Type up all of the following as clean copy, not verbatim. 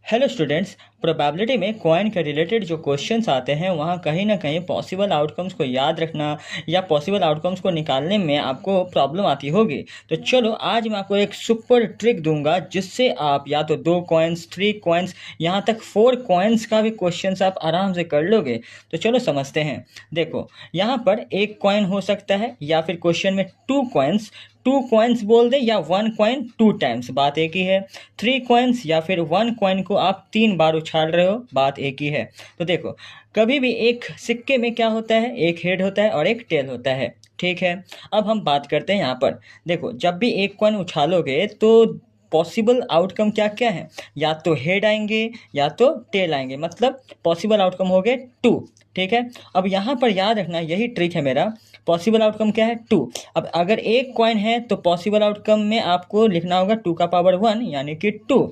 Hello students. Probability में coin के related जो क्वेश्चंस आते हैं वहाँ कहीं ना कहीं पॉसिबल आउटकम्स को याद रखना या पॉसिबल आउटकम्स को निकालने में आपको प्रॉब्लम आती होगी। तो चलो आज मैं आपको एक सुपर ट्रिक दूंगा जिससे आप या तो 2 कॉइन्स, 3 कॉइन्स, यहाँ तक 4 कॉइन्स का भी क्वेश्चंस आप आराम से कर लोगे। तो चलो समझते हैं। देखो यहाँ पर 1 कॉइन हो सकता है या फिर क्वेश्चन में 2 कॉइन्स, 2 कॉइन्स बोल दे या 1 कॉइन 2 टाइम्स, बात एक ही है। 3 कॉइन्स या फिर 1 कॉइन को आप 3 बार उछाल रहे हो, बात एक ही है। तो देखो कभी भी एक सिक्के में क्या होता है, एक हेड होता है और एक टेल होता है, ठीक है। अब हम बात करते हैं यहाँ पर। देखो जब भी 1 कॉइन उछालोगे तो पॉसिबल आउटकम क्या क्या है, या तो हेड आएंगे या तो टेल आएंगे, मतलब पॉसिबल आउटकम हो गए 2, ठीक है। अब यहाँ पर याद रखना, यही ट्रिक है मेरा। पॉसिबल आउटकम क्या है 2। अब अगर 1 कॉइन है तो पॉसिबल आउटकम में आपको लिखना होगा 2 का पावर 1 यानी कि 2।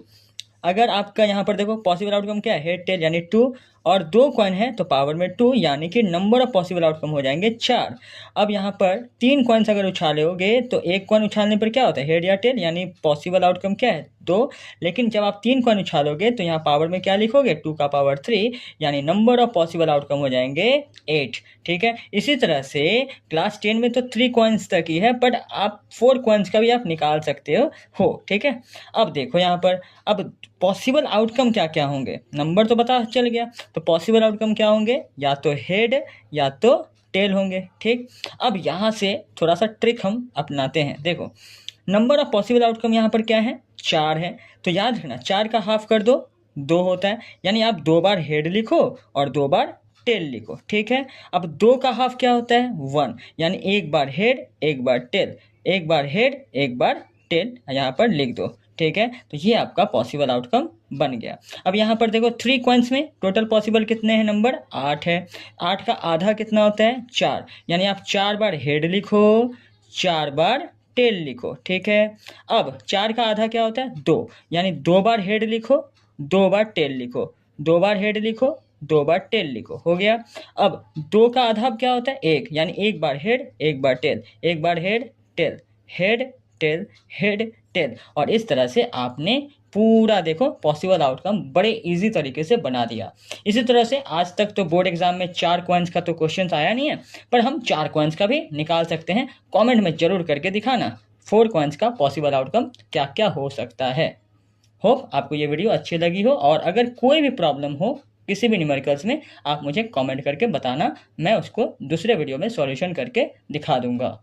अगर आपका यहाँ पर देखो पॉसिबल आउटकम क्या है, हेड टेल यानी 2, और 2 कॉइन है तो पावर में 2 यानी कि नंबर ऑफ पॉसिबल आउटकम हो जाएंगे 4। अब यहाँ पर 3 कॉइन्स अगर उछालोगे तो 1 कॉइन उछालने पर क्या होता है, हेड या टेल, यानी पॉसिबल आउटकम क्या है 2। लेकिन जब आप 3 कॉइन उछालोगे तो यहाँ पावर में क्या लिखोगे, 2 का पावर 3 यानी नंबर ऑफ पॉसिबल आउटकम हो जाएंगे 8, ठीक है। इसी तरह से क्लास 10 में तो 3 कॉइन्स तक ही है, बट आप 4 कॉइन्स का भी आप निकाल सकते हो, ठीक है। अब देखो यहाँ पर, अब पॉसिबल आउटकम क्या क्या होंगे, नंबर तो पता चल गया। तो पॉसिबल आउटकम क्या होंगे, या तो हेड या तो टेल होंगे, ठीक। अब यहाँ से थोड़ा सा ट्रिक हम अपनाते हैं। देखो नंबर ऑफ पॉसिबल आउटकम यहाँ पर क्या है, 4 है। तो याद रखना 4 का हाफ कर दो, 2 होता है, यानी आप 2 बार हेड लिखो और 2 बार टेल लिखो, ठीक है। अब 2 का हाफ क्या होता है 1, यानी 1 बार हेड 1 बार टेल, 1 बार हेड 1 बार टेल यहाँ पर लिख दो, ठीक है। तो ये आपका पॉसिबल आउटकम बन गया। अब यहाँ पर देखो 3 कॉइन्स में टोटल पॉसिबल कितने हैं नंबर, 8 है। 8 का आधा कितना होता है 4, यानी आप 4 बार हेड लिखो 4 बार टेल लिखो, ठीक है। अब 4 का आधा क्या होता है 2, यानी 2 बार हेड लिखो 2 बार टेल लिखो, 2 बार हेड लिखो 2 बार टेल लिखो, हो गया। अब 2 का आधा क्या होता है 1, यानी 1 बार हेड 1 बार टेल, 1 बार head tail, head tail, head tail, और इस तरह से आपने पूरा देखो पॉसिबल आउटकम बड़े इजी तरीके से बना दिया। इसी तरह से आज तक तो बोर्ड एग्जाम में 4 कॉइन्स का तो क्वेश्चन आया नहीं है, पर हम 4 कॉइन्स का भी निकाल सकते हैं। कमेंट में जरूर करके दिखाना 4 कॉइन्स का पॉसिबल आउटकम क्या क्या हो सकता है। होप आपको ये वीडियो अच्छी लगी हो, और अगर कोई भी प्रॉब्लम हो किसी भी न्यूमेरिकल्स में आप मुझे कमेंट करके बताना, मैं उसको दूसरे वीडियो में सॉल्यूशन करके दिखा दूंगा।